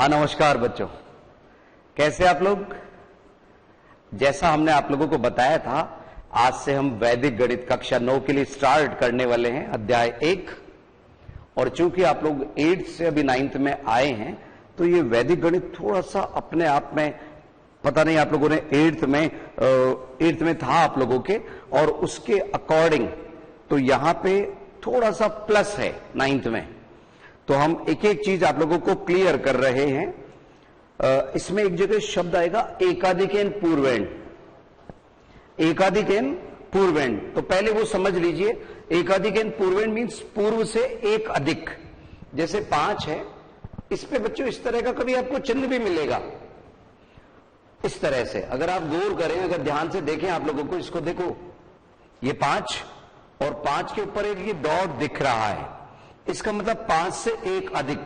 हाँ नमस्कार बच्चों, कैसे आप लोग। जैसा हमने आप लोगों को बताया था, आज से हम वैदिक गणित कक्षा 9 के लिए स्टार्ट करने वाले हैं अध्याय 1। और चूंकि आप लोग 8th से अभी 9th में आए हैं, तो ये वैदिक गणित थोड़ा सा अपने आप में, पता नहीं आप लोगों ने 8th में था आप लोगों के, और उसके अकॉर्डिंग तो यहां पे थोड़ा सा प्लस है 9th में। तो हम एक एक चीज आप लोगों को क्लियर कर रहे हैं। इसमें एक जगह शब्द आएगा एकाधिकेन पूर्वेण। एकाधिकेन पूर्वेण, तो पहले वो समझ लीजिए। एकाधिकेन पूर्वेण मीन्स पूर्व से एक अधिक। जैसे 5 है, इस पे बच्चों इस तरह का कभी आपको चिन्ह भी मिलेगा, इस तरह से। अगर आप गौर करें, अगर ध्यान से देखें आप लोगों को, इसको देखो, ये 5 और 5 के ऊपर एक ये डॉट दिख रहा है, इसका मतलब 5 से एक अधिक,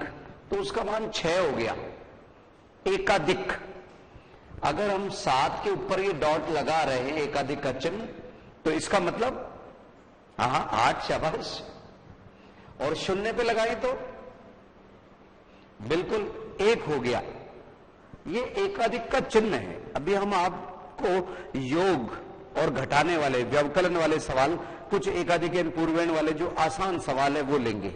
तो उसका मान 6 हो गया, एकाधिक। अगर हम 7 के ऊपर ये डॉट लगा रहे हैं, एकाधिक का चिन्ह, तो इसका मतलब 8, शाबाश। और 0 पे लगाए तो बिल्कुल 1 हो गया। ये एकाधिक का चिन्ह है। अभी हम आपको योग और घटाने वाले, व्यवकलन वाले सवाल, कुछ एकाधिकेन पूर्वेण वाले जो आसान सवाल है वो लेंगे,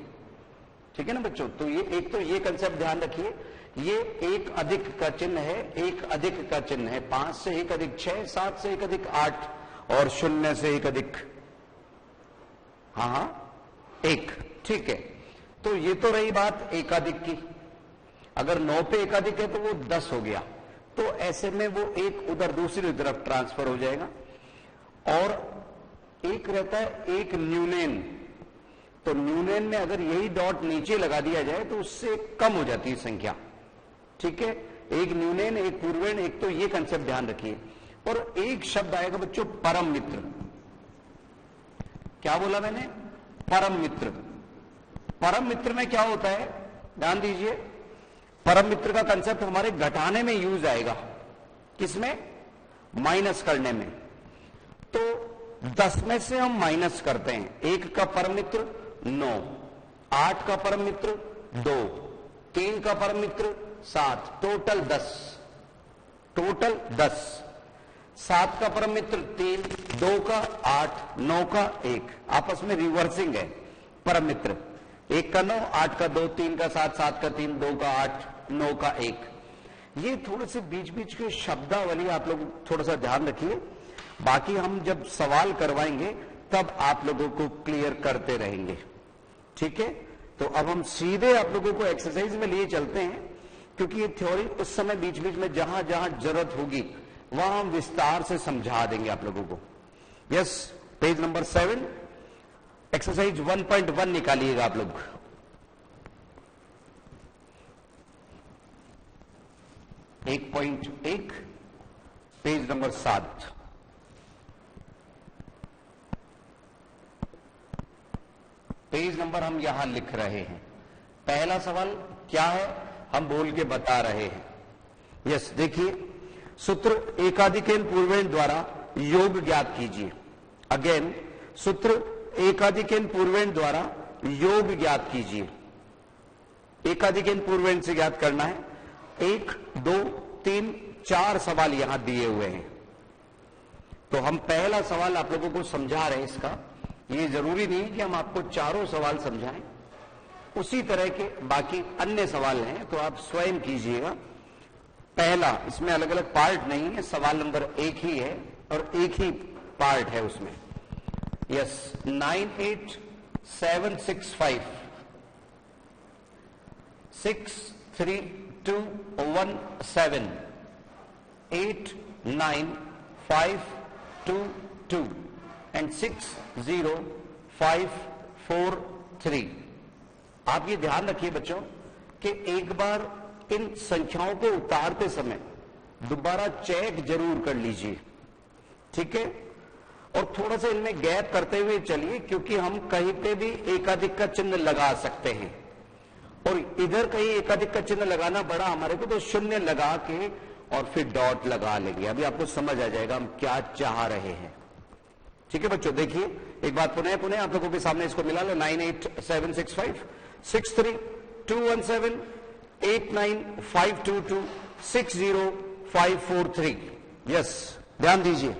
ठीक है ना बच्चों। तो ये एक, तो ये कंसेप्ट ध्यान रखिए, ये एक अधिक का चिन्ह है, एक अधिक का चिन्ह है। 5 से एक अधिक 6, 7 से एक अधिक 8, और 0 से एक अधिक 1, ठीक है। तो ये तो रही बात एकाधिक की। अगर 9 पे एकाधिक है तो वो 10 हो गया, तो ऐसे में वो एक उधर दूसरी तरफ ट्रांसफर हो जाएगा। और एक रहता है एक न्यूनेन, तो न्यूनेन में अगर यही डॉट नीचे लगा दिया जाए तो उससे कम हो जाती है संख्या, ठीक है। एक न्यूनेन, एक पूर्वेण, एक, तो ये कंसेप्ट ध्यान रखिए। और एक शब्द आएगा बच्चों, परम मित्र। क्या बोला मैंने? परम मित्र। परम मित्र में क्या होता है, ध्यान दीजिए। परम मित्र का कंसेप्ट हमारे घटाने में यूज आएगा, किसमें? माइनस करने में। तो 10 में से हम माइनस करते हैं। 1 का परम मित्र 9, 8 का परम मित्र 2, 3 का परम मित्र 7, टोटल 10। टोटल 10। 7 का परम मित्र 3, 2 का 8, 9 का 1। आपस में रिवर्सिंग है परम मित्र। 1 का 9, 8 का 2, 3 का 7, 7 का 3, 2 का 8, 9 का 1। ये थोड़े से बीच बीच के शब्दावली आप लोग थोड़ा सा ध्यान रखिए। बाकी हम जब सवाल करवाएंगे तब आप लोगों को क्लियर करते रहेंगे, ठीक है। तो अब हम सीधे आप लोगों को एक्सरसाइज में लिए चलते हैं, क्योंकि ये थ्योरी उस समय बीच बीच में जहां जहां जरूरत होगी वहां हम विस्तार से समझा देंगे आप लोगों को। यस, पेज नंबर 7, एक्सरसाइज 1.1 निकालिएगा आप लोग। एक 1.1, पेज नंबर 7। पेज नंबर हम यहां लिख रहे हैं। पहला सवाल क्या है, हम बोल के बता रहे हैं। यस, देखिए, सूत्र एकाधिकेन पूर्वेण द्वारा योग ज्ञात कीजिए। अगेन, सूत्र एकाधिकेन पूर्वेण द्वारा योग ज्ञात कीजिए। एकाधिकेन पूर्वेण से ज्ञात करना है। 1, 2, 3, 4 सवाल यहां दिए हुए हैं। तो हम पहला सवाल आप लोगों को समझा रहे हैं। इसका ये जरूरी नहीं कि हम आपको चारों सवाल समझाएं, उसी तरह के बाकी अन्य सवाल हैं, तो आप स्वयं कीजिएगा। पहला, इसमें अलग अलग पार्ट नहीं है, सवाल नंबर 1 ही है और एक ही पार्ट है उसमें। Yes, 98765 63217 89522 and 60543। आप ये ध्यान रखिए बच्चों कि एक बार इन संख्याओं को उतारते समय दोबारा चेक जरूर कर लीजिए, ठीक है। और थोड़ा सा इनमें गैप करते हुए चलिए, क्योंकि हम कहीं पे भी एकाधिक का चिन्ह लगा सकते हैं, और इधर कहीं एकाधिक का चिन्ह लगाना बड़ा हमारे को, तो 0 लगा के और फिर डॉट लगा लेंगे। अभी आपको समझ आ जाएगा हम क्या चाह रहे हैं, ठीक है बच्चों। देखिए एक बात पुनः आप लोगों के सामने इसको मिला लो। 98765 63217 8952260543। यस, ध्यान दीजिए,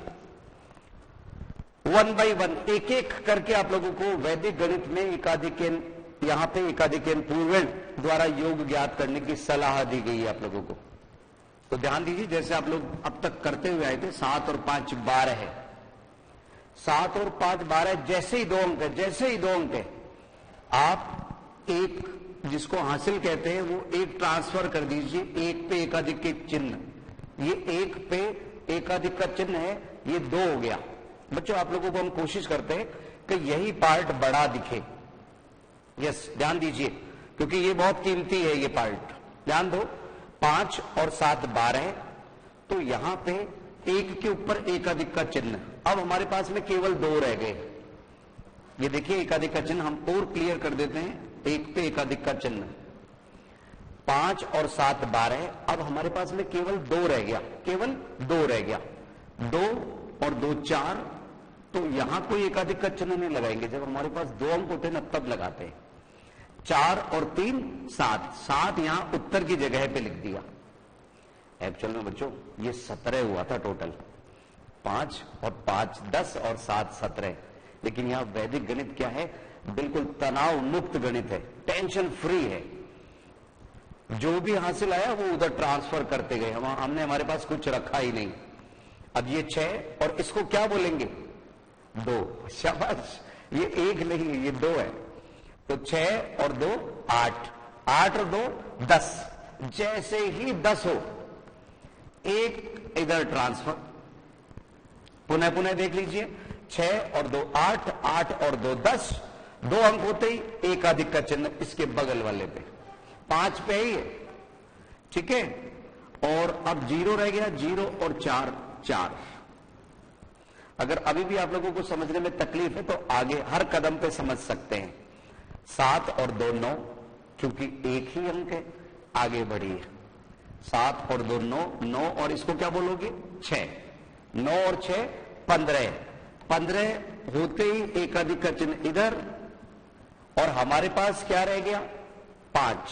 1 बाय 1 एक एक करके आप लोगों को वैदिक गणित में एकाधिकेन, यहां पे एकाधिकेन पूर्वेण द्वारा योग ज्ञात करने की सलाह दी गई है आप लोगों को। तो ध्यान दीजिए, जैसे आप लोग अब तक करते हुए आए थे, 7 और 5 12 है, 7 और 5 12, जैसे ही 2 अंक है, जैसे ही 2 अंक है, आप एक जिसको हासिल कहते हैं वो एक ट्रांसफर कर दीजिए, एक पे एकाधिक के चिन्ह, ये एक पे एकाधिक का चिन्ह है, ये 2 हो गया। बच्चों आप लोगों को हम कोशिश करते हैं कि यही पार्ट बड़ा दिखे। यस, ध्यान दीजिए, क्योंकि ये बहुत कीमती है ये पार्ट, ध्यान दो। 5 और 7 12, तो यहां पे एक के ऊपर एकाधिक का चिन्ह। अब हमारे पास में केवल 2 रह गए। ये देखिए एकाधिक का चिन्ह हम और क्लियर कर देते हैं, एक पे एकाधिक का चिन्ह। 5 और 7 12, अब हमारे पास में केवल 2 रह गया, केवल 2 रह गया। 2 और 2 4, तो यहां कोई एकाधिक का चिन्ह नहीं लगाएंगे, जब हमारे पास 2 अंक होते हैं ना तब लगाते हैं। 4 और 3 7, 7 यहां उत्तर की जगह पे लिख दिया। एक्चुअल में बच्चों ये 17 हुआ था टोटल, 5 और 5 10 और 7 17, लेकिन यहां वैदिक गणित क्या है, बिल्कुल तनाव मुक्त गणित है, टेंशन फ्री है। जो भी हासिल आया वो उधर ट्रांसफर करते गए, हमने हमारे पास कुछ रखा ही नहीं। अब ये 6 और इसको क्या बोलेंगे, 2, शाबाश, ये 1 नहीं है, ये 2 है। तो 6 और 2 8, 8 और 2 10, जैसे ही 10 हो एक इधर ट्रांसफर। पुनः पुनः देख लीजिए, 6 और 2 8, 8 और 2 10, 2 अंक होते ही एकाधिक का चिन्ह इसके बगल वाले पे, 5 पे ही है, ठीक है। और अब 0 रह गया, 0 और 4 4। अगर अभी भी आप लोगों को समझने में तकलीफ है तो आगे हर कदम पे समझ सकते हैं। 7 और 2 9, क्योंकि एक ही अंक है, आगे बढ़िए। 7 और 2 9, 9 और इसको क्या बोलोगे 6, 9 और 6 15, 15 होते ही एकाधिक का चिन्ह इधर, और हमारे पास क्या रह गया 5,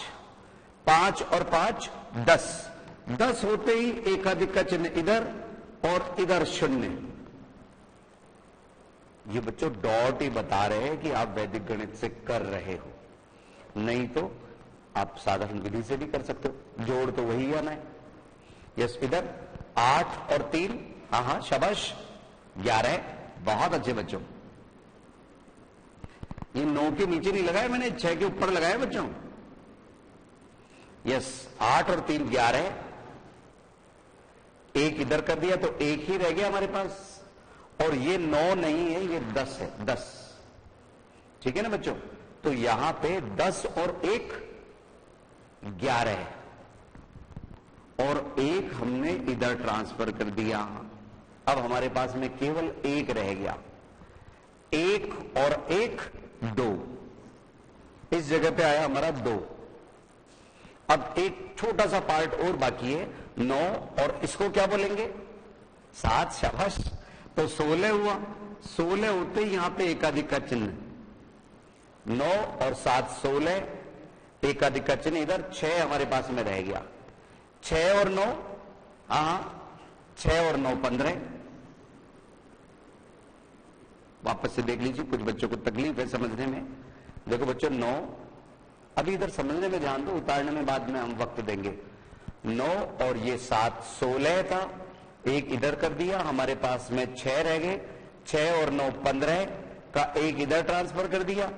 5 और 5 10, 10 होते ही एकाधिक का चिन्ह इधर और इधर 0। ये बच्चों डॉट ही बता रहे हैं कि आप वैदिक गणित से कर रहे हो, नहीं तो आप साधारण विधि से भी कर सकते हो, जोड़ तो वही आना है। यस, इधर 8 और 3, हाँ शाबाश, 11, बहुत अच्छे बच्चों। ये 9 के नीचे नहीं लगाया मैंने, 6 के ऊपर लगाया बच्चों। यस, 8 और 3 11, एक इधर कर दिया तो एक ही रह गया हमारे पास, और ये 9 नहीं है, ये 10 है, 10, ठीक है ना बच्चों। तो यहां पे 10 और 1 11 है, और 1 हमने इधर ट्रांसफर कर दिया। अब हमारे पास में केवल 1 रह गया, 1 और 1 2, इस जगह पे आया हमारा 2। अब एक छोटा सा पार्ट और बाकी है, 9 और इसको क्या बोलेंगे 7, शाबाश, तो 16 हुआ। 16 होते ही यहां पे एकाधिक का चिन्ह, 9 और 7 16, एकाधिक का चिन्ह इधर, 6 हमारे पास में रह गया। 6 और 9, हाँ 6 और 9 15। वापस से देख लीजिए, कुछ बच्चों को तकलीफ है समझने में। देखो बच्चों 9, अभी इधर समझने में ध्यान दो, उतारने में बाद में हम वक्त देंगे। 9 और ये 7 16 था, एक इधर कर दिया, हमारे पास में 6 रह गए। 6 और 9 15 का एक इधर ट्रांसफर कर दिया।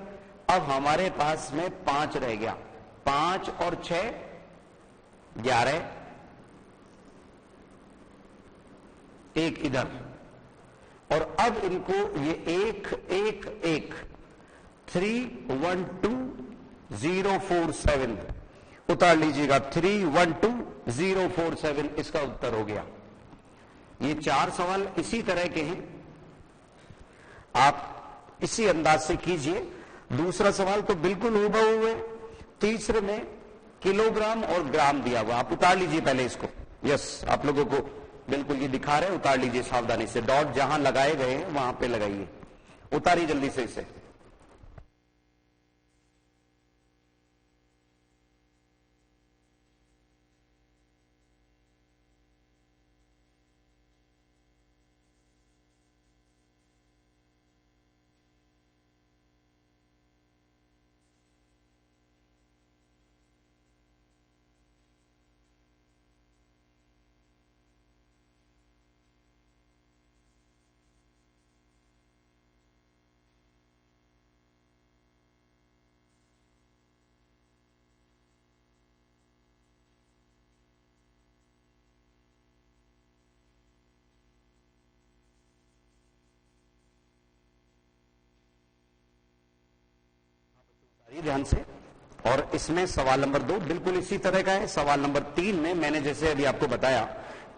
अब हमारे पास में 5 रह गया, 5 और 6 11, एक इधर, और अब इनको ये 1 1 1 3 1 2 0 4 7 उतार लीजिएगा। 3 1 2 0 4 7 इसका उत्तर हो गया। ये 4 सवाल इसी तरह के हैं, आप इसी अंदाज से कीजिए। दूसरा सवाल तो बिल्कुल हूबहू है, तीसरे में किलोग्राम और ग्राम दिया हुआ, आप उतार लीजिए पहले इसको। यस, आप लोगों को बिल्कुल ये दिखा रहे हैं, उतार लीजिए सावधानी से, डॉट जहां लगाए गए हैं वहां पे लगाइए, उतारिए जल्दी से इसे। ये ध्यान से। और इसमें सवाल नंबर 2 बिल्कुल इसी तरह का है। सवाल नंबर 3 में मैंने जैसे अभी आपको बताया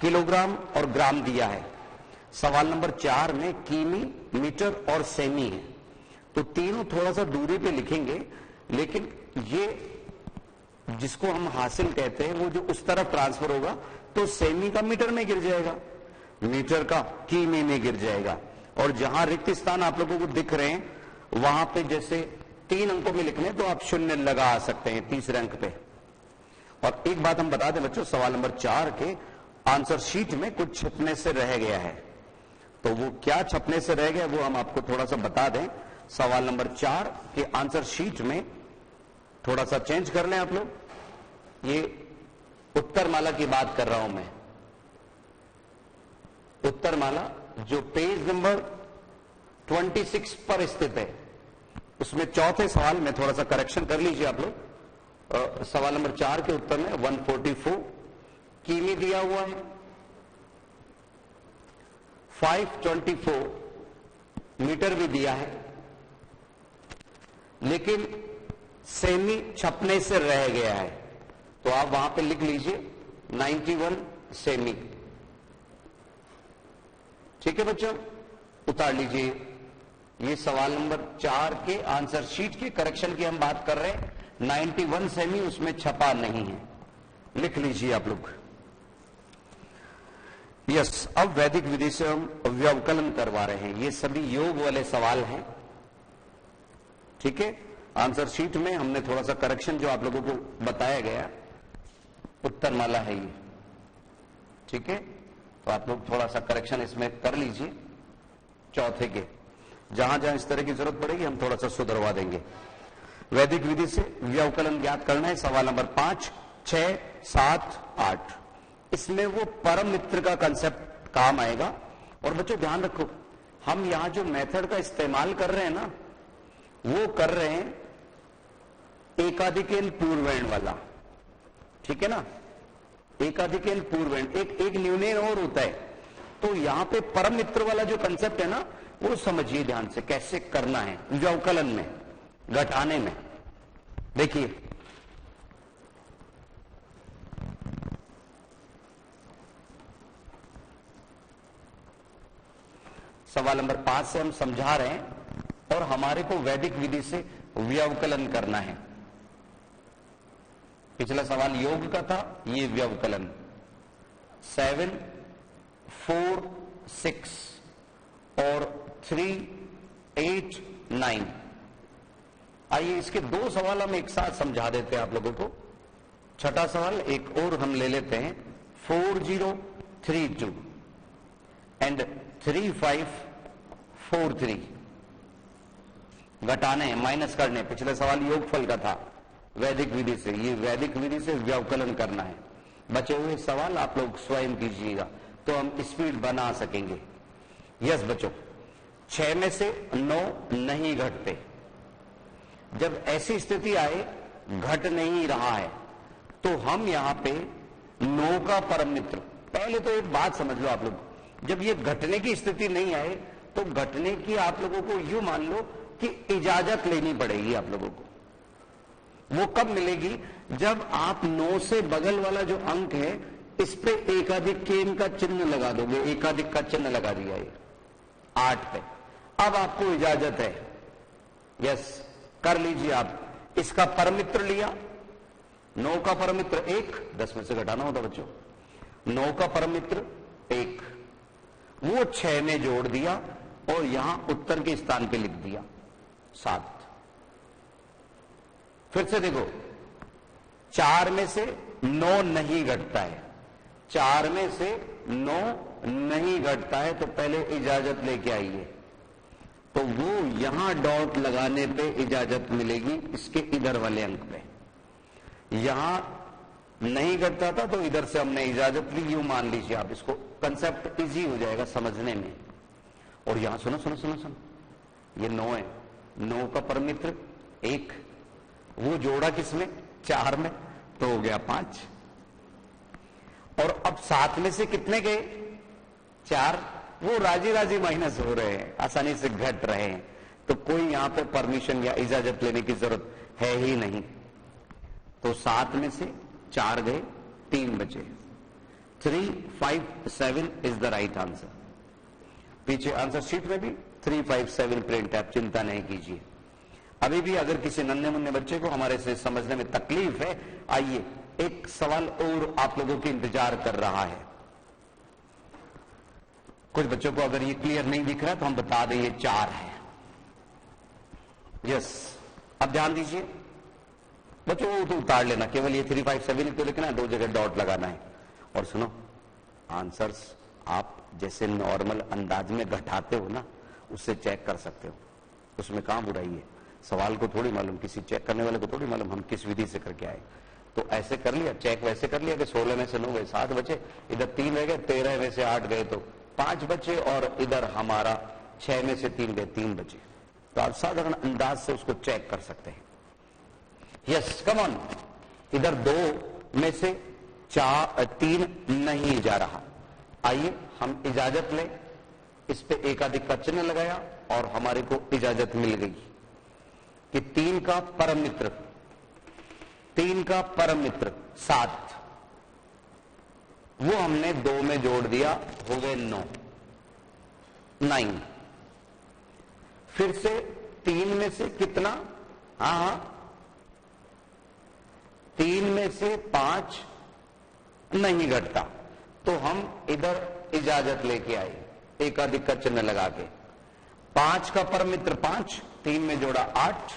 किलोग्राम और ग्राम दिया है। सवाल नंबर 4 में किमी, मीटर और सेमी है। तो तीनों थोड़ा सा दूरी पे लिखेंगे, लेकिन ये जिसको हम हासिल कहते हैं वो जो उस तरफ ट्रांसफर होगा तो सेमी का मीटर में गिर जाएगा, मीटर का किमी में गिर जाएगा। और जहां रिक्त स्थान आप लोगों को दिख रहे हैं वहां पे जैसे 3 अंकों में लिखने तो आप शून्य लगा सकते हैं तीसरे अंक पे। और एक बात हम बता दें बच्चों, सवाल नंबर 4 के आंसर शीट में कुछ छपने से रह गया है। तो वो क्या छपने से रह गया वो हम आपको थोड़ा सा बता दें। सवाल नंबर 4 के आंसर शीट में थोड़ा सा चेंज कर लें आप लोग। ये उत्तरमाला की बात कर रहा हूं मैं, उत्तरमाला जो पेज नंबर 26 पर स्थित है, उसमें चौथे सवाल में थोड़ा सा करेक्शन कर लीजिए आप लोग। सवाल नंबर 4 के उत्तर में 144 किमी दिया हुआ है, 524 मीटर भी दिया है, लेकिन सेमी छपने से रह गया है। तो आप वहां पे लिख लीजिए 91 सेमी। ठीक है बच्चों, उतार लीजिए। ये सवाल नंबर 4 के आंसर शीट के करेक्शन की हम बात कर रहे हैं। 91 सेमी उसमें छपा नहीं है, लिख लीजिए आप लोग। यस, अब वैदिक विधि से हम व्यवकलन करवा रहे हैं। ये सभी योग वाले सवाल हैं। ठीक है, आंसर शीट में हमने थोड़ा सा करेक्शन जो आप लोगों को बताया गया, उत्तरमाला है ये। ठीक है, तो आप लोग थोड़ा सा करेक्शन इसमें कर लीजिए चौथे के। जहां जहां इस तरह की जरूरत पड़ेगी हम थोड़ा सा सुधरवा देंगे। वैदिक विधि से व्यवकलन ज्ञात करना है। सवाल नंबर 5, 6, 7, 8। इसमें वो परम मित्र का कंसेप्ट काम आएगा। और बच्चों ध्यान रखो, हम यहां जो मेथड का इस्तेमाल कर रहे हैं ना, वो कर रहे हैं एकाधिकेन पूर्वेण वाला। ठीक है ना, एकाधिकेन पूर्वेण, एक न्यूनेन और होता है। तो यहां पे परम मित्र वाला जो कंसेप्ट है ना, वो समझिए ध्यान से कैसे करना है व्यवकलन में, घटाने में। देखिए सवाल नंबर 5 से हम समझा रहे हैं और हमारे को वैदिक विधि से व्यवकलन करना है। पिछला सवाल योग का था, ये व्यवकलन। 7, 4, 6 और 3, 8, 9। आइए इसके 2 सवाल हम एक साथ समझा देते हैं आप लोगों को। छठा सवाल एक और हम ले लेते हैं, 4032 एंड 3543। घटाने माइनस करने, पिछले सवाल योगफल का था वैदिक विधि से, ये वैदिक विधि से व्यवकलन करना है। बचे हुए सवाल आप लोग स्वयं कीजिएगा तो हम स्पीड बना सकेंगे। यस बच्चों, 6 में से 9 नहीं घटते। जब ऐसी स्थिति आए घट नहीं रहा है तो हम यहां पे 9 का परम मित्र, पहले तो एक बात समझ लो आप लोग, जब ये घटने की स्थिति नहीं आए तो घटने की आप लोगों को यूं मान लो कि इजाजत लेनी पड़ेगी आप लोगों को। वो कब मिलेगी? जब आप 9 से बगल वाला जो अंक है इस पे एकाधिक केन का चिन्ह लगा दोगे, एकाधिक का चिन्ह लगा दिया ये 8 पे, अब आपको इजाजत है। यस, कर लीजिए आप। इसका परमित्र लिया, 9 का परमित्र 1, 10 में से घटाना होता बच्चों, 9 का परमित्र 1, वो 6 में जोड़ दिया और यहां उत्तर के स्थान पे लिख दिया 7। फिर से देखो, 4 में से 9 नहीं घटता है, 4 में से 9 नहीं घटता है, तो पहले इजाजत लेके आइए। तो वो यहां डॉट लगाने पे इजाजत मिलेगी इसके इधर वाले अंक पे। यहां नहीं घटता था तो इधर से हमने इजाजत ली, यूं मान लीजिए आप इसको, कंसेप्ट इजी हो जाएगा समझने में। और यहां सुनो सुनो सुनो सुनो, ये 9 है, 9 का परमित्र 1, वो जोड़ा किसमें? 4 में, तो हो गया 5। और अब 7 में से कितने गए? 4, वो राजी राजी माइनस हो रहे हैं, आसानी से घट रहे हैं, तो कोई यहां पे परमिशन या इजाजत लेने की जरूरत है ही नहीं, तो 7 में से 4 गए, 3 बचे। 3, 5, 7 इज द राइट आंसर। पीछे आंसर शीट में भी 3, 5, 7 प्रिंट है, आप चिंता नहीं कीजिए। अभी भी अगर किसी नन्हे मुन्ने बच्चे को हमारे से समझने में तकलीफ है, आइए एक सवाल और आप लोगों के इंतजार कर रहा है। कुछ बच्चों को अगर ये क्लियर नहीं दिख रहा है तो हम बता दें ये 4 है। यस, अब ध्यान दीजिए बच्चों, वो तो उतार लेना, केवल ये 3, 5, 7 तो लिखना है, 2 जगह डॉट लगाना है। और सुनो, आंसर्स आप जैसे नॉर्मल अंदाज में घटाते हो ना, उससे चेक कर सकते हो, उसमें काम बुराई है। सवाल को थोड़ी मालूम, किसी चेक करने वाले को थोड़ी मालूम हम किस विधि से करके आए। तो ऐसे कर लिया, चेक वैसे कर लिया कि 16 में से 9 गए, 7 बचे, इधर 3 रह गए, 13 में से 8 गए तो 5 बचे, और इधर हमारा 6 में से 3 गए, 3 बचे। तो आप साधारण अंदाज से उसको चेक कर सकते हैं। Yes, come on. इधर 2 में से 3 नहीं जा रहा। आइए हम इजाजत लें, इस पे एकाधिक का चिन्ह लगाया और हमारे को इजाजत मिल गई कि 3 का परम मित्र, 3 का परम मित्र 7, वो हमने 2 में जोड़ दिया, हो गए 9। फिर से 3 में से कितना, हाँ 3 में से 5 नहीं घटता, तो हम इधर इजाजत लेके आए एकाधिक का चिन्ह लगा के। 5 का परम मित्र 5, 3 में जोड़ा 8,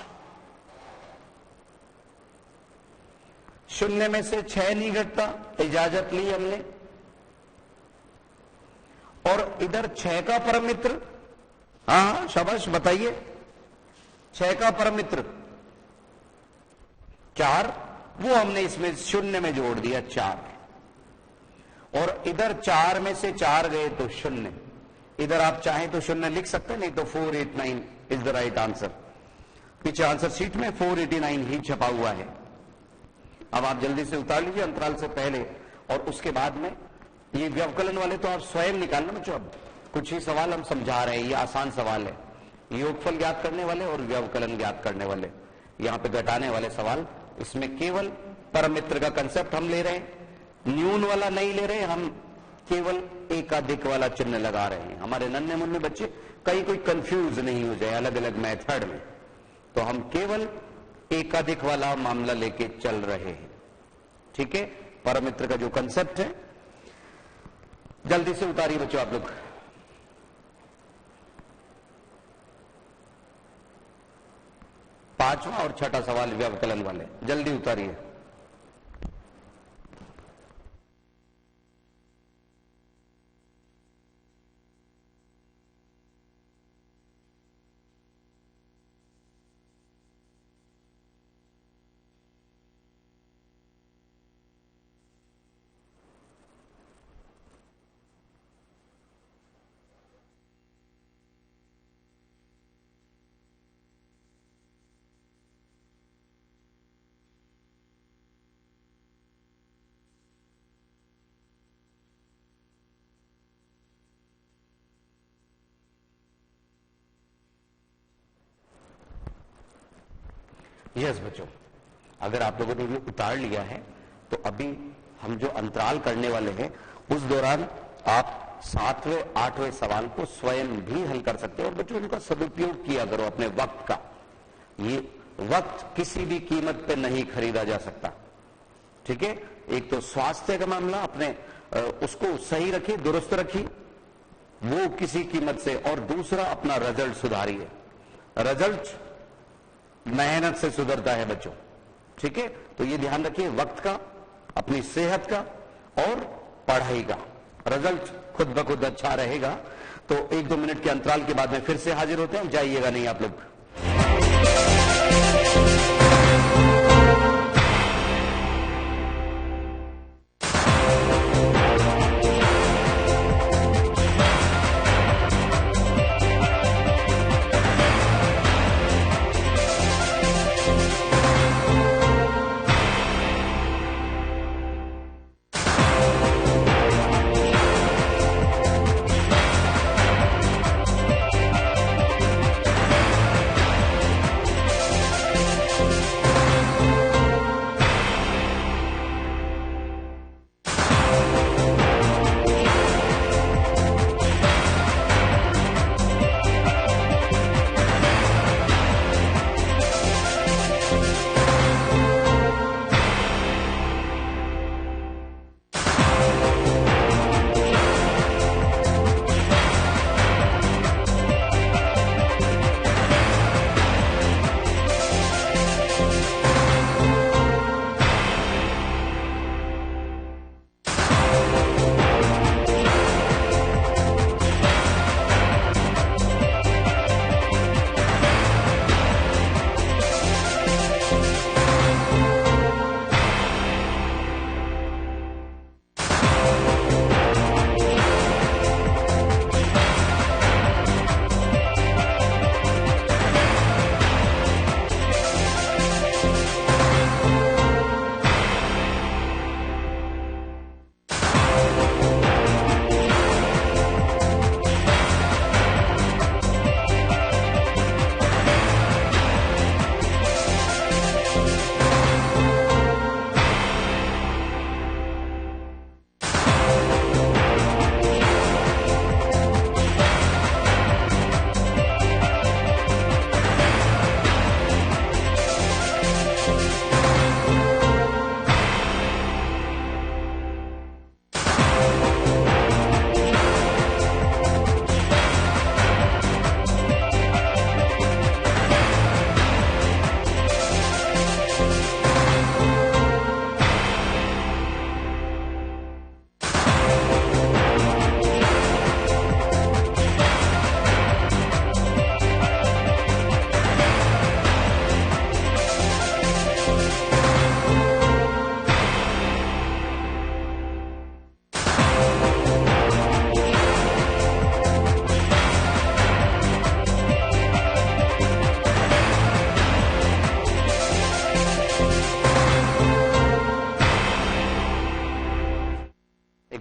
0 में से 6 नहीं घटता, इजाजत ली हमने। और इधर 6 का परम मित्र, हाँ शाबाश बताइए, 6 का परम मित्र 4, वो हमने इसमें 0 में जोड़ दिया 4। और इधर 4 में से 4 गए तो 0, इधर आप चाहें तो 0 लिख सकते हैं, नहीं तो 489 इज द राइट आंसर। पीछे आंसर शीट में 489 ही छपा हुआ है। अब आप जल्दी से उतार लीजिए अंतराल से पहले, और उसके बाद में ये व्यवकलन वाले तो आप स्वयं निकालना बच्चों। अब कुछ ही सवाल हम समझा रहे हैं, ये आसान सवाल है। योगफल ज्ञात करने वाले और व्यवकलन ज्ञात करने वाले, यहां पे घटाने वाले सवाल, इसमें केवल परम मित्र का कंसेप्ट हम ले रहे हैं, न्यून वाला नहीं ले रहे, हम केवल एकाधिक वाला चिन्ह लगा रहे हैं। हमारे नन्हे मुन्ने बच्चे कहीं कोई कंफ्यूज नहीं हो जाए अलग अलग मेथड में, तो हम केवल एकाधिक वाला मामला लेके चल रहे हैं। ठीक है, परम मित्र का जो कंसेप्ट है, जल्दी से उतारिए बच्चों आप लोग। पांचवा और छठा सवाल व्यवकलन वाले, जल्दी उतारिए। यस बच्चों, अगर आप लोगों ने ये उतार लिया है तो अभी हम जो अंतराल करने वाले हैं उस दौरान आप 7वें 8वें सवाल को स्वयं भी हल कर सकते हो। और बच्चों इनका सदुपयोग किया करो अपने वक्त का। ये वक्त किसी भी कीमत पे नहीं खरीदा जा सकता। ठीक है, एक तो स्वास्थ्य का मामला, अपने उसको सही रखिए, दुरुस्त रखिए वो किसी कीमत से, और दूसरा अपना रिजल्ट सुधारिए। रिजल्ट मेहनत से सुधरता है बच्चों। ठीक है, तो ये ध्यान रखिए, वक्त का, अपनी सेहत का और पढ़ाई का। रिजल्ट खुद ब खुद अच्छा रहेगा। तो 1-2 मिनट के अंतराल के बाद में फिर से हाजिर होते हैं, जाइएगा नहीं आप लोग।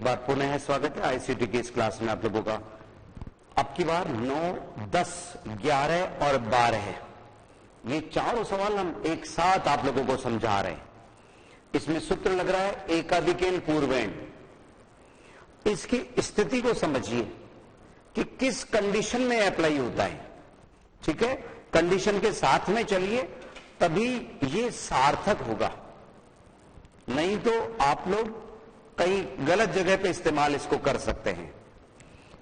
बार पुनः स्वागत है आईसीटी की इस क्लास में आप लोगों का। अब की बार 9, 10, 11 और 12 है, ये चारों सवाल हम एक साथ आप लोगों को समझा रहे हैं। इसमें सूत्र लग रहा है एकाधिकेन पूर्वेण। इसकी स्थिति को समझिए कि किस कंडीशन में अप्लाई होता है। ठीक है, कंडीशन के साथ में चलिए तभी ये सार्थक होगा, नहीं तो आप लोग कहीं गलत जगह पे इस्तेमाल इसको कर सकते हैं।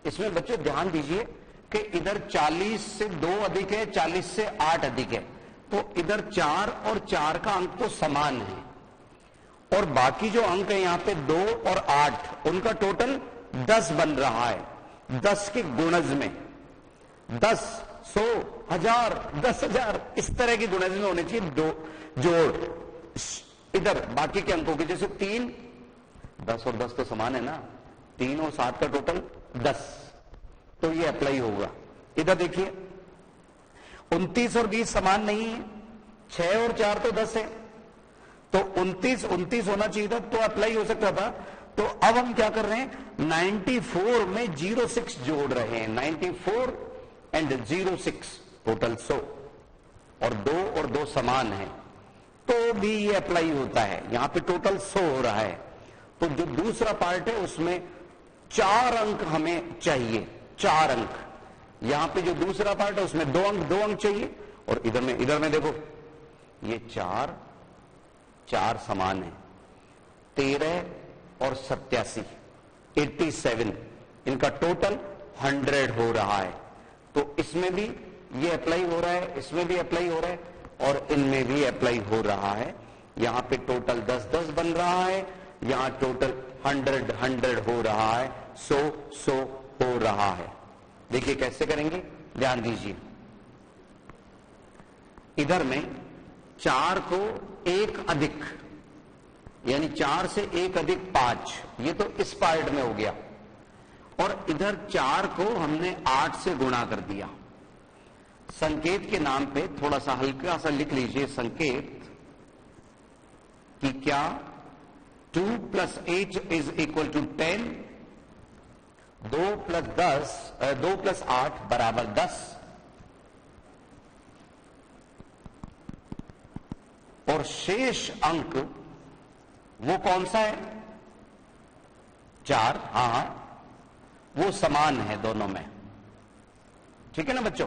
इसमें बच्चों ध्यान दीजिए कि इधर 40 से 2 अधिक है, 40 से 8 अधिक है, तो इधर 4 और 4 का अंक तो समान है, और बाकी जो अंक है यहां पे 2 और 8 उनका टोटल 10 बन रहा है। 10 के गुणज में 10, 100, 1000, 10,000 इस तरह की गुणज में होने चाहिए दो जोड़। इधर बाकी के अंकों के जैसे 3, 10 और 10 तो समान है ना, 3 और 7 का टोटल 10, तो ये अप्लाई होगा। इधर देखिए 29 और 20 समान नहीं है, 6 और 4 तो 10 है, तो 29 होना चाहिए था, तो अप्लाई हो सकता था। तो अब हम क्या कर रहे हैं, 94 में 06 जोड़ रहे हैं, 94 एंड 06 टोटल 100, और 2 और 2 समान है, तो भी ये अप्लाई होता है। यहां पे टोटल 100 हो रहा है, तो जो दूसरा पार्ट है उसमें 4 अंक हमें चाहिए, 4 अंक। यहां पे जो दूसरा पार्ट है उसमें 2 अंक चाहिए, और इधर में देखो ये 4 समान है, 13 और 87, 87 इनका टोटल 100 हो रहा है। तो इसमें भी ये अप्लाई हो रहा है, इसमें भी अप्लाई हो रहा है, और इनमें भी अप्लाई हो रहा है। यहां पे टोटल 10 बन रहा है, यहां टोटल 100 हो रहा है, 100 हो रहा है। देखिए कैसे करेंगे, ध्यान दीजिए। इधर में 4 को 1 अधिक, यानी 4 से 1 अधिक 5, ये तो इस पार्ट में हो गया, और इधर 4 को हमने 8 से गुणा कर दिया। संकेत के नाम पे थोड़ा सा हल्का सा लिख लीजिए संकेत, कि क्या 2 + 8 = 10, 2 + 8 बराबर 10, और शेष अंक वो कौन सा है, 4। हाँ, वो समान है दोनों में, ठीक है ना बच्चों।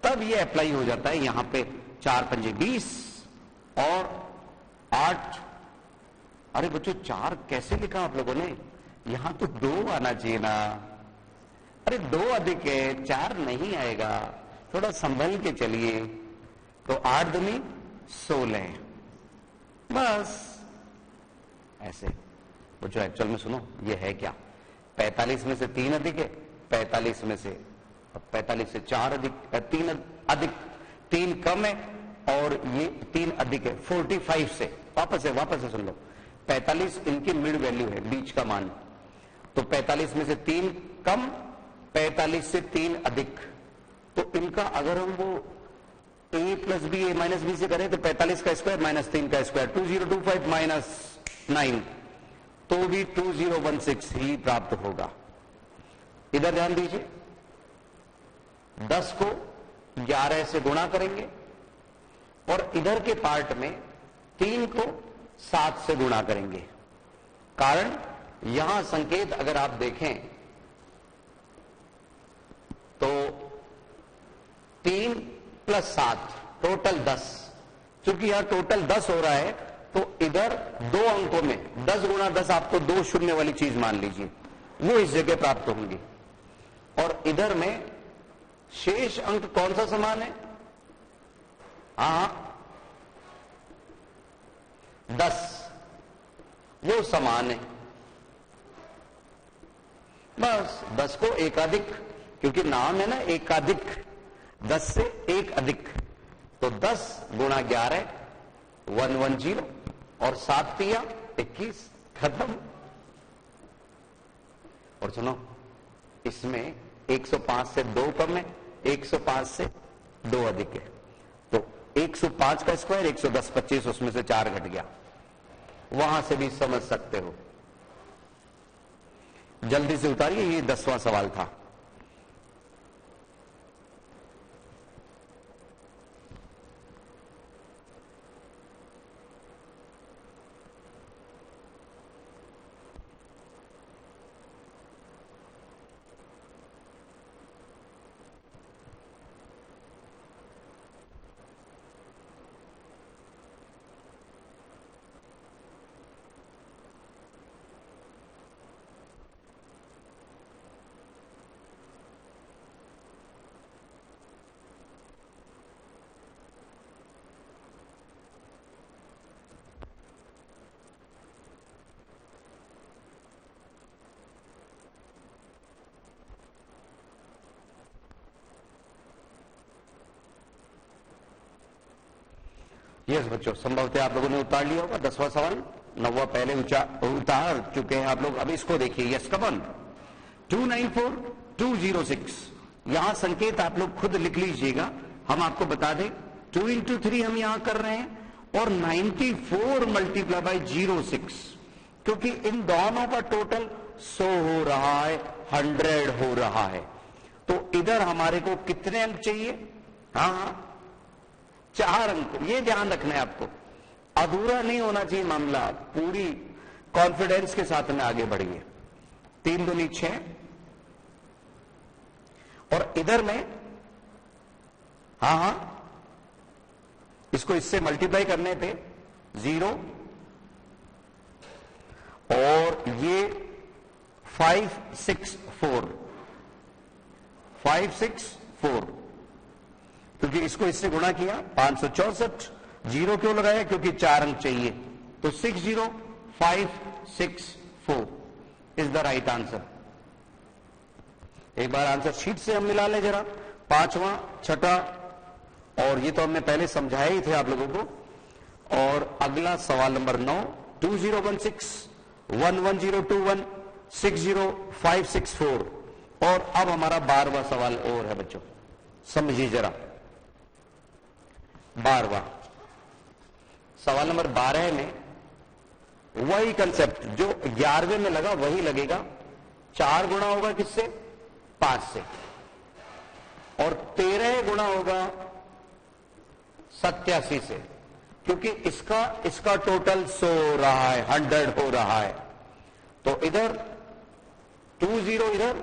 तब ये अप्लाई हो जाता है। यहां पे 4 × 5 = 20 और 8, अरे बच्चों 4 कैसे लिखा आप लोगों ने, यहां तो 2 आना चाहिए ना। अरे 2 अधिक है, 4 नहीं आएगा, थोड़ा संभल के चलिए। तो 8 दूनी 16, बस ऐसे। बच्चों एक्चुअल में सुनो, ये है क्या, 45 में से 3 अधिक है, 45 में से 4 अधिक, 3 अधिक, 3 कम है, और ये 3 अधिक है 45 से। वापस से सुन लो, 45 इनकी मिड वैल्यू है, बीच का मान, तो 45 में से 3 कम, 45 से 3 अधिक, तो इनका अगर हम वो a + b a - b से करें तो 45 का स्क्वायर - 3 का स्क्वायर, 2025 - 9, तो भी 2016 ही प्राप्त होगा। इधर ध्यान दीजिए, 10 को 11 से गुणा करेंगे, और इधर के पार्ट में 3 को 7 से गुणा करेंगे। कारण यहां संकेत अगर आप देखें तो 3 + 7 टोटल 10, चूंकि यहां टोटल 10 हो रहा है, तो इधर 2 अंकों में 10 × 10 आपको 2 शून्य वाली चीज मान लीजिए, वो इस जगह प्राप्त होंगी। और इधर में शेष अंक कौन सा समान है, हाँ 10, वो समान है। बस 10 को एकाधिक, क्योंकि नाम है ना एकाधिक, 10 से 1 अधिक, तो 10 × 11 110, और 7 × 3 21, खत्म। और सुनो, इसमें 105 से 2 कम है, 105 से 2 अधिक है, तो 105 का स्क्वायर 110, 25, उसमें से 4 घट गया, वहां से भी समझ सकते हो। जल्दी से उतारिए, ये 10वां सवाल था। यस बच्चों, संभवतः आप लोगों ने उतार लिया होगा 10वां सवाल। 9वां पहले उतार चुके हैं आप लोग। अब इसको देखिए, यस कम ऑन। 294206, यहां संकेत आप लोग खुद लिख लीजिएगा। हम आपको बता दें 2 into 3 हम यहां कर रहे हैं, और 94 मल्टीप्लाई बाई 06, क्योंकि इन दोनों का टोटल 100 हो रहा है, 100 हो रहा है। तो इधर हमारे को कितने अंक चाहिए? हाँ, 4 अंक। ये ध्यान रखना है आपको, अधूरा नहीं होना चाहिए मामला। पूरी कॉन्फिडेंस के साथ में आगे बढ़िए। 3 दूनी 6, और इधर में हाँ, इसको इससे मल्टीप्लाई करने पे 0, और ये 564, क्योंकि इसको इससे गुणा किया 564। 0 क्यों लगाया? क्योंकि 4 अंक चाहिए, तो 60564 इज द राइट आंसर। एक बार आंसर शीट से हम मिला लें जरा। 5वां, 6ठा, और ये तो हमने पहले समझाए ही थे आप लोगों को। और अगला सवाल नंबर 9, 2016 11021 60564। और अब हमारा 12वां सवाल और है बच्चों, समझिए जरा। 12वां सवाल नंबर 12 में वही कंसेप्ट जो 11वें में लगा वही लगेगा। 4 गुणा होगा किससे? 5 से, और 13 गुणा होगा 87 से, क्योंकि इसका टोटल 100 हो रहा है, 100 हो रहा है। तो इधर 20 इधर,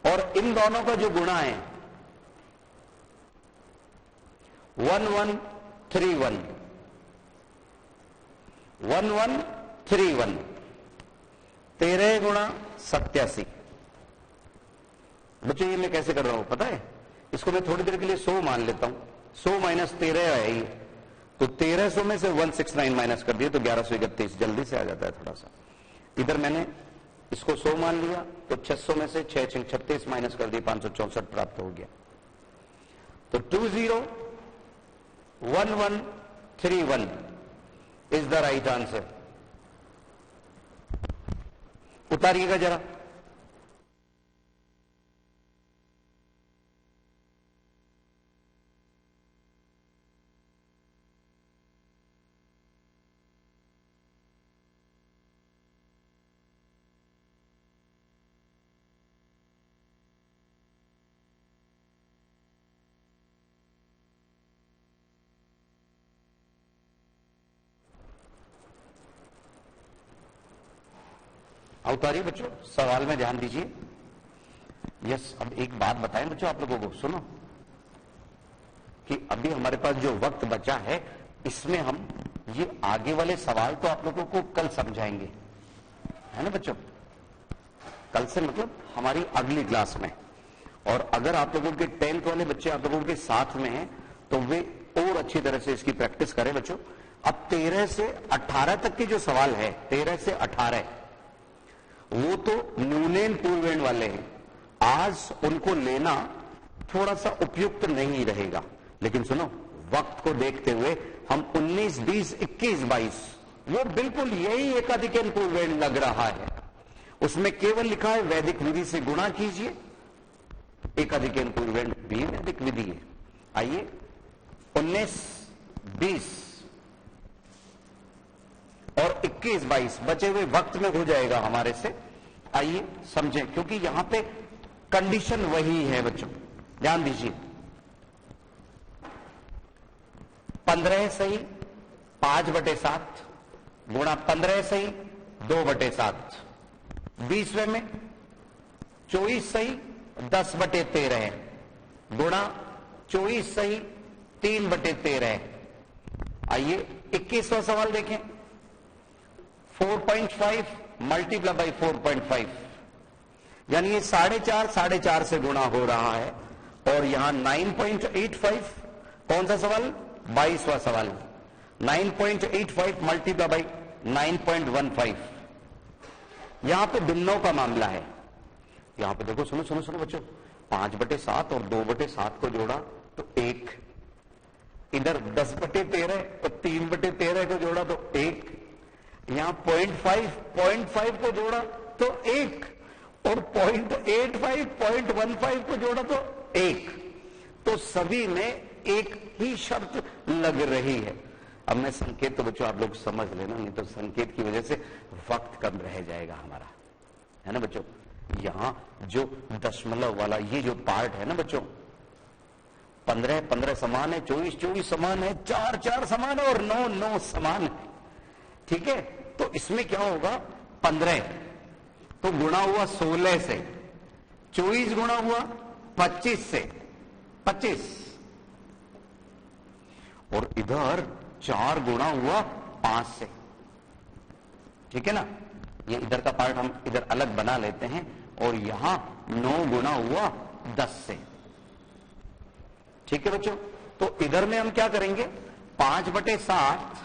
और इन दोनों का जो गुणा है 1131, 1131, 13 गुणा 87। बच्चों ये मैं कैसे कर रहा हूं पता है? इसको मैं थोड़ी देर के लिए 100 मान लेता हूं। 100 माइनस 13 है ये, तो 1300 में से 169 माइनस कर दिया तो 1131 जल्दी से आ जाता है थोड़ा सा। इधर मैंने इसको 100 मान लिया, तो 600 में से 6 36 माइनस कर दिए, 564 प्राप्त हो गया। तो 201131 इज द राइट आंसर। उतारिएगा जरा। उतारिए बच्चों, सवाल में ध्यान दीजिए। यस, अब एक बात बताएं बच्चों आप लोगों को, सुनो कि अभी हमारे पास जो वक्त बचा है इसमें हम ये आगे वाले सवाल तो आप लोगों को कल समझाएंगे, है ना बच्चों? कल से मतलब हमारी अगली क्लास में। और अगर आप लोगों के 10th वाले बच्चे आप लोगों के साथ में हैं तो वे और अच्छी तरह से इसकी प्रैक्टिस करें बच्चों। अब 13 से 18 तक के जो सवाल है, 13 से 18, वो तो न्यूनेन पूर्वेण वाले हैं। आज उनको लेना थोड़ा सा उपयुक्त नहीं रहेगा, लेकिन सुनो, वक्त को देखते हुए हम 19, 20, 21, 22 वो बिल्कुल यही एकाधिकन पूर्वेण लग रहा है। उसमें केवल लिखा है वैदिक विधि से गुणा कीजिए। एकाधिकन पूर्वेण भी वैदिक विधि है। आइए 19, 20 और 21, 22 बचे हुए वक्त में हो जाएगा हमारे से। आइए समझें, क्योंकि यहां पे कंडीशन वही है बच्चों, ध्यान दीजिए। 15 सही 5/7 गुणा 15 सही 2/7, 20वें में 24 सही 10/13 गुणा 24 सही 3/13। आइए 21वां सवाल देखें। 4.5 मल्टीप्लाई बाई 4.5, यानी ये 4.5 से गुणा हो रहा है। और यहां 9.85, कौन सा सवाल? 22वां सवाल। 9.85 मल्टीप्लाई बाई 9.15, यहां पे भिन्नों का मामला है। यहां पे देखो, सुनो सुनो सुनो बच्चों, 5/7 और 2/7 को जोड़ा तो 1, इधर 10/13 और 3/13 को जोड़ा तो 1, यहां 0.5 को जोड़ा तो 1, और 0.85 0.15 को जोड़ा तो 1। तो सभी में एक ही शर्त लग रही है। अब मैं संकेत तो बच्चों आप लोग समझ लेना, नहीं तो संकेत की वजह से वक्त कम रह जाएगा हमारा, है ना बच्चों। यहां जो दशमलव वाला ये जो पार्ट है ना बच्चों, 15 समान है, 24 समान है, 4 समान है और 9 समान है, ठीक है। तो इसमें क्या होगा, 15 तो गुणा हुआ 16 से, 24 गुणा हुआ 25 से, 25, और इधर 4 गुणा हुआ 5 से, ठीक है ना। ये इधर का पार्ट हम इधर अलग बना लेते हैं, और यहां 9 गुणा हुआ 10 से, ठीक है बच्चों। तो इधर में हम क्या करेंगे, 5/7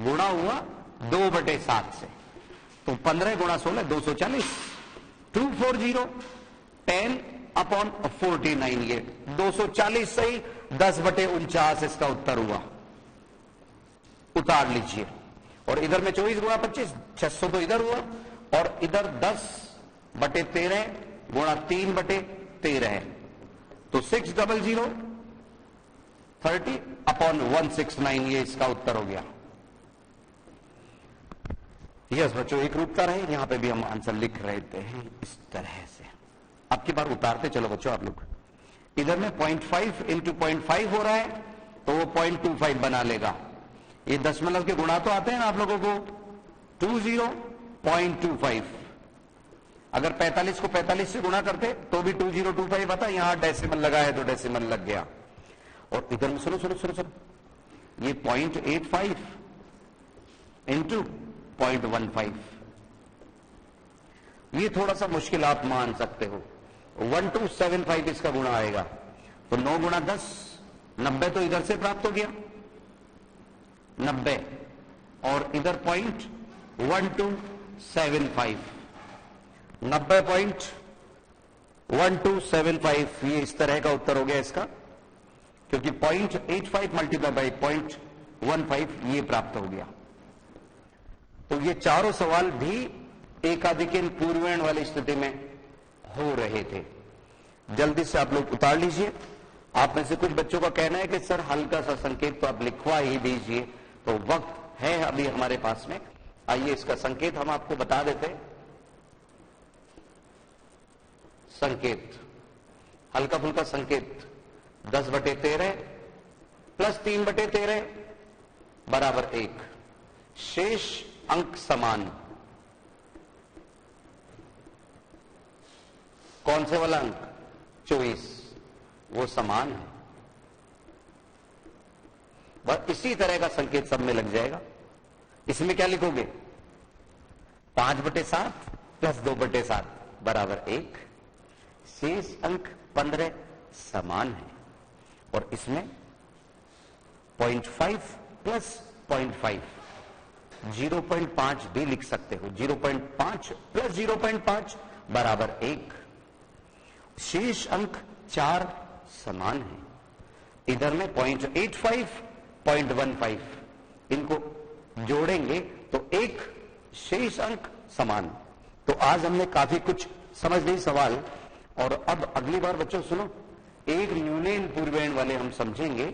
गुणा हुआ 2/7 से, तो 15 गुणा 16 240, 240 10/49, ये 240 सही 10/49 इसका उत्तर हुआ, उतार लीजिए। और इधर में 24 गुणा 25 600 तो इधर हुआ, और इधर 10/13 गुणा 3/13 है, तो 600 30/169, ये इसका उत्तर हो गया। यस बच्चों, एक रूपता रहे, यहां पे भी हम आंसर लिख रहे हैं इस तरह से। अब की बार उतारते चलो बच्चों आप लोग। इधर में 0.5 इंटू 0.5 हो रहा है, तो वो 0.25 बना लेगा। ये दशमलव के गुणा तो आते हैं ना आप लोगों को, 20.25। अगर 45 को 45 से गुणा करते तो भी 2025 आता, यहां डेसिमल लगा है तो डेसिमल लग गया। और इधर में सुनो सुनो सुनो सुनो, ये 0.85 इंटू 0.15, ये थोड़ा सा मुश्किल आप मान सकते हो। 1275 इसका गुणा आएगा, तो 9 गुणा 10 90, तो इधर से प्राप्त हो गया 90, और इधर 0.1275, 90.1275, ये इस तरह का उत्तर हो गया इसका, क्योंकि 0.85 मल्टीप्लाई बाई 0.15 ये प्राप्त हो गया। तो ये चारों सवाल भी एकाधिकन पूर्वेण वाली स्थिति में हो रहे थे। जल्दी से आप लोग उतार लीजिए। आप में से कुछ बच्चों का कहना है कि सर हल्का सा संकेत तो आप लिखवा ही दीजिए, तो वक्त है अभी हमारे पास में। आइए इसका संकेत हम आपको बता देते हैं। संकेत, हल्का फुल्का संकेत, 10/13 प्लस 3/13 बराबर 1, शेष अंक समान। कौन से वाला अंक? 24, वो समान है। बस इसी तरह का संकेत सब में लग जाएगा। इसमें क्या लिखोगे? 5/7 प्लस 2/7 बराबर 1, शेष अंक 15 समान है। और इसमें 0.5 प्लस 0.5 0.5 भी लिख सकते हो। 0.5 प्लस 0.5 बराबर 1, शेष अंक 4 समान है। इधर में 0.85 0.15 इनको जोड़ेंगे तो एक शेष अंक समान। तो आज हमने काफी कुछ समझ ली सवाल, और अब अगली बार बच्चों सुनो, एक न्यूनेन पूर्वेण वाले हम समझेंगे,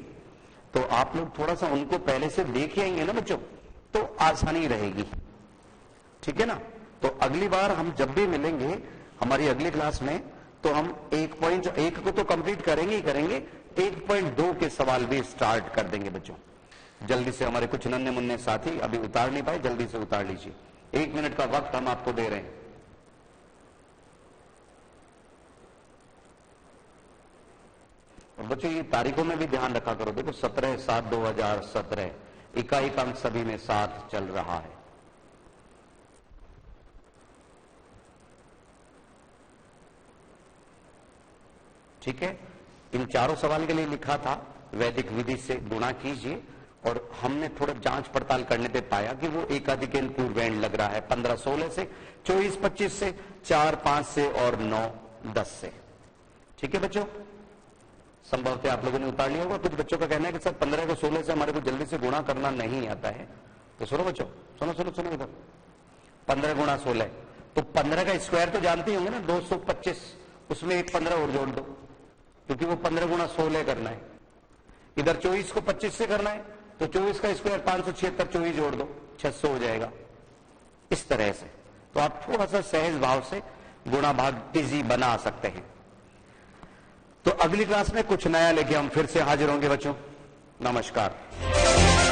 तो आप लोग थोड़ा सा उनको पहले से देख आएंगे ना बच्चों, तो आसानी रहेगी। ठीक है ना। तो अगली बार हम जब भी मिलेंगे हमारी अगली क्लास में, तो हम 1.1 को तो कंप्लीट करेंगे ही करेंगे, 1.2 के सवाल भी स्टार्ट कर देंगे बच्चों। जल्दी से, हमारे कुछ नन्हे मुन्ने साथी अभी उतार नहीं पाए, जल्दी से उतार लीजिए, 1 मिनट का वक्त हम आपको दे रहे हैं। और बच्चों ये तारीखों में भी ध्यान रखा करो, देखो 17/7/2017 इकाई अंक सभी में 7 चल रहा है। ठीक है, इन चारों सवाल के लिए लिखा था वैदिक विधि से गुणा कीजिए, और हमने थोड़ा जांच पड़ताल करने पे पाया कि वो एकाधिक पूर्वेंड लग रहा है 15-16 से, 24-25 से, 4-5 से और 9-10 से। ठीक है बच्चों, संभवतः आप लोगों ने उतार लिया होगा। कुछ बच्चों का कहना है कि सर 15 को 16 से हमारे को जल्दी से गुणा करना नहीं आता है। तो सुनो बच्चों, सुनो सुनो सुनो इधर, 15 गुणा 16, तो 15 का स्क्वायर तो जानते ही होंगे ना, 225, उसमें एक 15 और जोड़ दो, क्योंकि वो 15 गुणा 16 करना है। इधर 24 को 25 से करना है, तो 24 का स्क्वायर 576, 24 जोड़ दो, 600 हो जाएगा। इस तरह से तो आप थोड़ा सा सहज भाव से गुणा भाग इजी बना सकते हैं। तो अगली क्लास में कुछ नया लेके हम फिर से हाजिर होंगे बच्चों। नमस्कार।